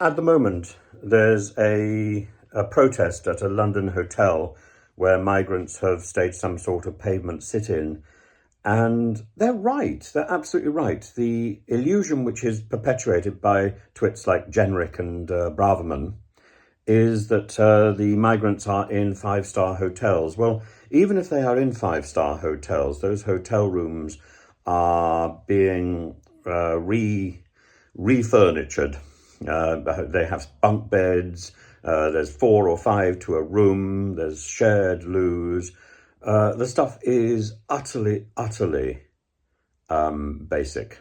At the moment, there's a protest at a London hotel where migrants have staged some sort of pavement sit-in. And they're right. They're absolutely right. The illusion which is perpetuated by twits like Jenrick and Braverman is that the migrants are in five-star hotels. Well, even if they are in five-star hotels, those hotel rooms are being refurnitured. They have bunk beds. There's 4 or 5 to a room. There's shared loos. The stuff is utterly basic.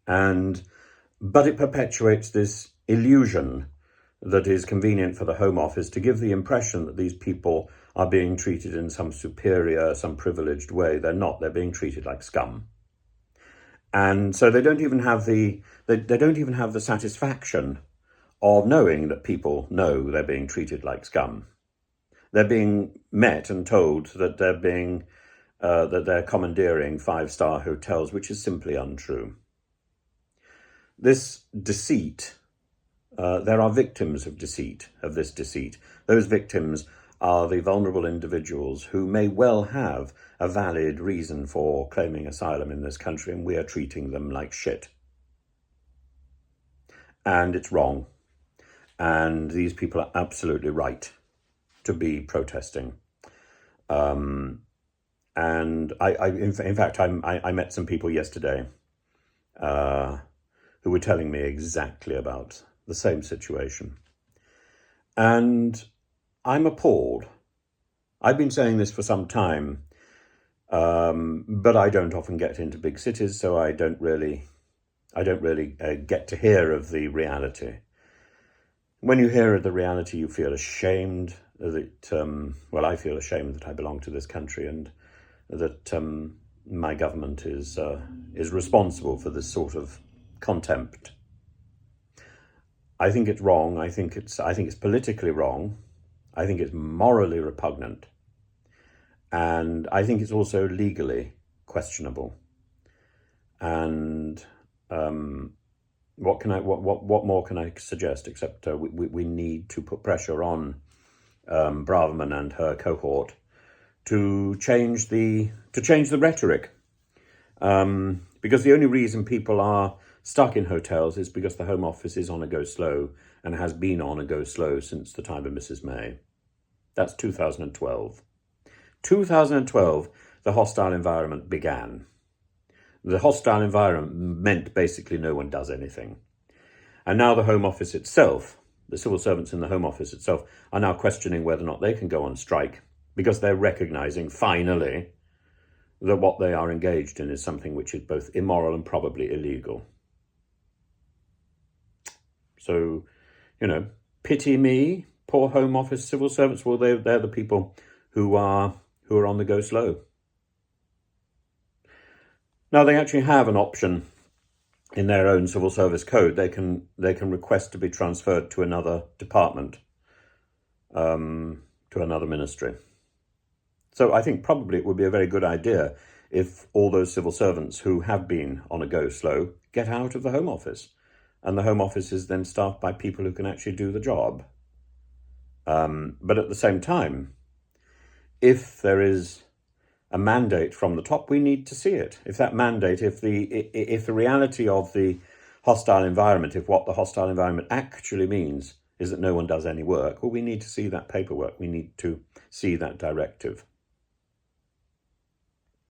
But it perpetuates this illusion that is convenient for the Home Office to give the impression that these people are being treated in some superior, some privileged way. They're not. They're being treated like scum. And so they don't even have the satisfaction of knowing that people know they're being treated like scum. They're being met and told that they're commandeering five-star hotels, which is simply untrue. This deceit, there are victims of this deceit. Those victims are the vulnerable individuals who may well have a valid reason for claiming asylum in this country, and we are treating them like shit. And it's wrong. And these people are absolutely right to be protesting. And in fact, I met some people yesterday who were telling me exactly about the same situation. And I'm appalled. I've been saying this for some time, but I don't often get into big cities, so I don't really get to hear of the reality. When you hear of the reality, you feel ashamed that, I feel ashamed that I belong to this country and that my government is responsible for this sort of contempt. I think it's wrong. I think it's politically wrong. I think it's morally repugnant. And I think it's also legally questionable. And what more can I suggest except we need to put pressure on Braverman and her cohort to change the rhetoric, because the only reason people are stuck in hotels is because the Home Office is on a go slow and has been on a go slow since the time of Mrs. May. That's 2012. 2012, the hostile environment began. The hostile environment meant basically no one does anything. And now the Home Office itself, the civil servants in the Home Office itself, are now questioning whether or not they can go on strike because they're recognising, finally, that what they are engaged in is something which is both immoral and probably illegal. So, pity me, poor Home Office civil servants. Well, they're the people who are on the go slow. Now, they actually have an option in their own civil service code. They can request to be transferred to another department, to another ministry. So I think probably it would be a very good idea if all those civil servants who have been on a go slow get out of the Home Office. And the Home Office is then staffed by people who can actually do the job. But at the same time, if there is a mandate from the top, we need to see it. If that mandate, if the reality of the hostile environment, if what the hostile environment actually means is that no one does any work, well, we need to see that paperwork. We need to see that directive.